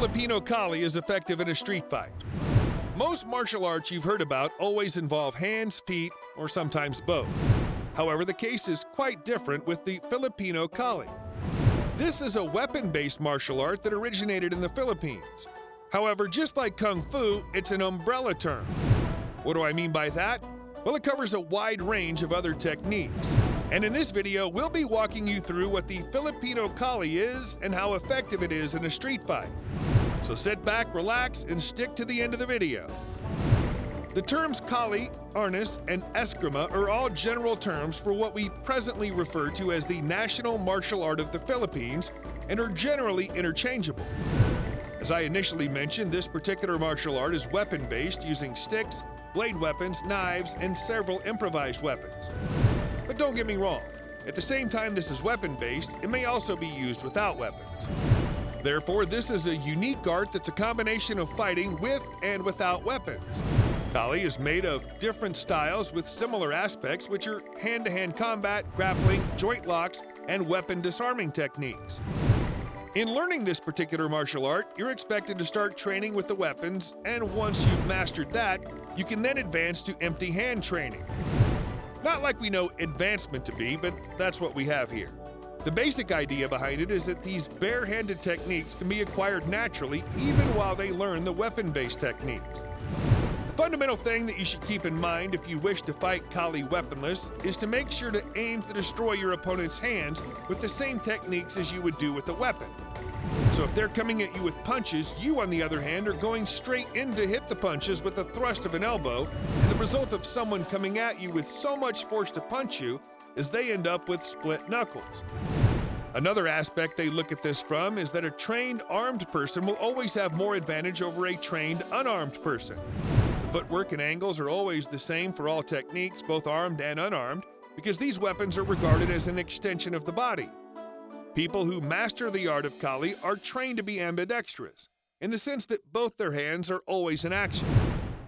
Filipino Kali is effective in a street fight. Most martial arts you've heard about always involve hands, feet, or sometimes both. However, the case is quite different with the Filipino Kali. This is a weapon-based martial art that originated in the Philippines. However, just like Kung Fu, it's an umbrella term. What do I mean by that? Well, it covers a wide range of other techniques. And in this video, we'll be walking you through what the Filipino Kali is and how effective it is in a street fight. So sit back, relax, and stick to the end of the video. The terms Kali, Arnis, and Eskrima are all general terms for what we presently refer to as the national martial art of the Philippines and are generally interchangeable. As I initially mentioned, this particular martial art is weapon-based, using sticks, blade weapons, knives, and several improvised weapons. But don't get me wrong, at the same time this is weapon-based, it may also be used without weapons. Therefore, this is a unique art that's a combination of fighting with and without weapons. Kali is made of different styles with similar aspects, which are hand-to-hand combat, grappling, joint locks, and weapon disarming techniques. In learning this particular martial art, you're expected to start training with the weapons, and once you've mastered that, you can then advance to empty hand training. Not like we know advancement to be, but that's what we have here. The basic idea behind it is that these bare-handed techniques can be acquired naturally even while they learn the weapon-based techniques. The fundamental thing that you should keep in mind if you wish to fight Kali weaponless is to make sure to aim to destroy your opponent's hands with the same techniques as you would do with a weapon. So if they're coming at you with punches, you on the other hand are going straight in to hit the punches with the thrust of an elbow, and the result of someone coming at you with so much force to punch you is they end up with split knuckles. Another aspect they look at this from is that a trained armed person will always have more advantage over a trained unarmed person. The footwork and angles are always the same for all techniques, both armed and unarmed, because these weapons are regarded as an extension of the body. People who master the art of Kali are trained to be ambidextrous, in the sense that both their hands are always in action.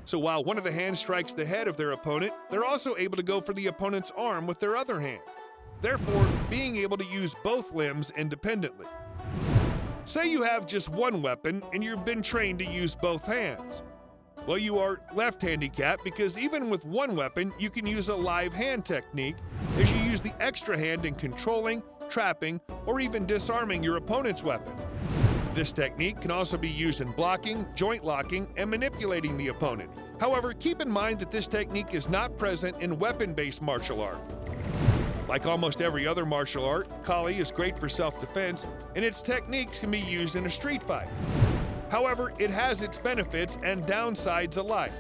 So while one of the hands strikes the head of their opponent, they're also able to go for the opponent's arm with their other hand, therefore being able to use both limbs independently. Say you have just one weapon and you've been trained to use both hands. Well, you are left handicapped because even with one weapon, you can use a live hand technique as you use the extra hand in controlling, trapping, or even disarming your opponent's weapon. This technique can also be used in blocking, joint locking, and manipulating the opponent. However, keep in mind that this technique is not present in weapon-based martial art. Like almost every other martial art, Kali is great for self-defense, and its techniques can be used in a street fight. However, it has its benefits and downsides alike.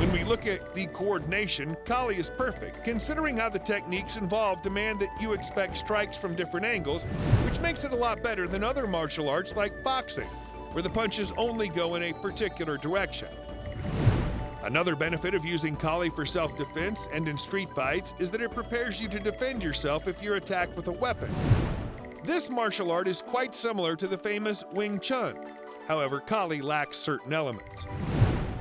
When we look at the coordination, Kali is perfect, considering how the techniques involved demand that you expect strikes from different angles, which makes it a lot better than other martial arts like boxing, where the punches only go in a particular direction. Another benefit of using Kali for self-defense and in street fights is that it prepares you to defend yourself if you're attacked with a weapon. This martial art is quite similar to the famous Wing Chun. However, Kali lacks certain elements.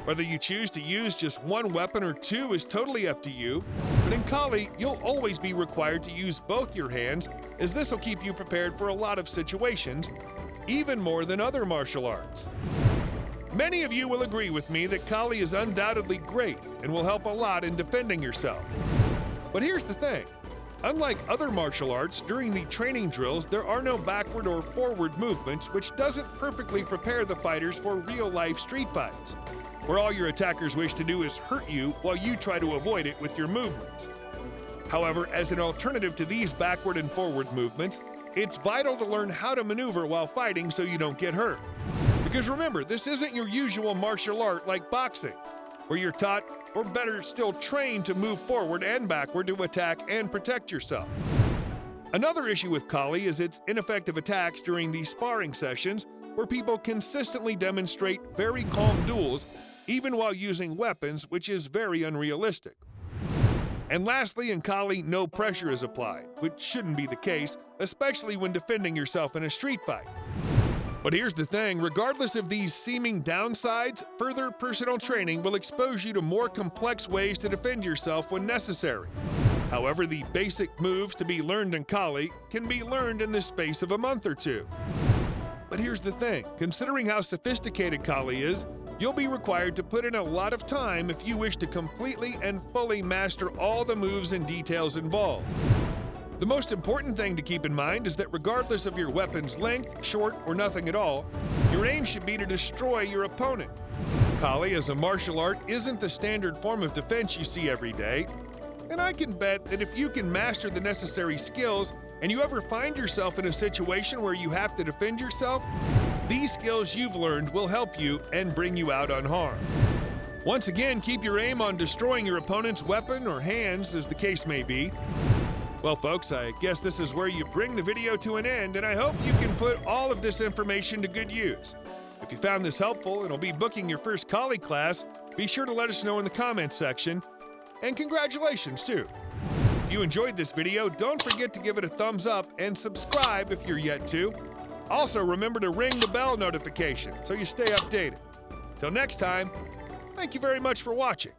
Whether you choose to use just one weapon or two is totally up to you, but in Kali, you'll always be required to use both your hands, as this will keep you prepared for a lot of situations, even more than other martial arts. Many of you will agree with me that Kali is undoubtedly great and will help a lot in defending yourself. But here's the thing. Unlike other martial arts, during the training drills, there are no backward or forward movements, which doesn't perfectly prepare the fighters for real-life street fights, where all your attackers wish to do is hurt you while you try to avoid it with your movements. However, as an alternative to these backward and forward movements, it's vital to learn how to maneuver while fighting so you don't get hurt. Because remember, this isn't your usual martial art like boxing, where you're taught, or better still trained, to move forward and backward to attack and protect yourself. Another issue with Kali is its ineffective attacks during the sparring sessions, where people consistently demonstrate very calm duels, even while using weapons, which is very unrealistic. And lastly, in Kali, no pressure is applied, which shouldn't be the case, especially when defending yourself in a street fight. But here's the thing, regardless of these seeming downsides, further personal training will expose you to more complex ways to defend yourself when necessary. However, the basic moves to be learned in Kali can be learned in the space of a month or two. But here's the thing, considering how sophisticated Kali is, you'll be required to put in a lot of time if you wish to completely and fully master all the moves and details involved. The most important thing to keep in mind is that regardless of your weapon's length, short, or nothing at all, your aim should be to destroy your opponent. Kali as a martial art isn't the standard form of defense you see every day, and I can bet that if you can master the necessary skills and you ever find yourself in a situation where you have to defend yourself, these skills you've learned will help you and bring you out unharmed. Once again, keep your aim on destroying your opponent's weapon or hands, as the case may be. Well, folks, I guess this is where you bring the video to an end, and I hope you can put all of this information to good use. If you found this helpful and will be booking your first Kali class, be sure to let us know in the comments section. And congratulations, too. If you enjoyed this video, don't forget to give it a thumbs up and subscribe if you're yet to. Also, remember to ring the bell notification so you stay updated. Till next time, thank you very much for watching.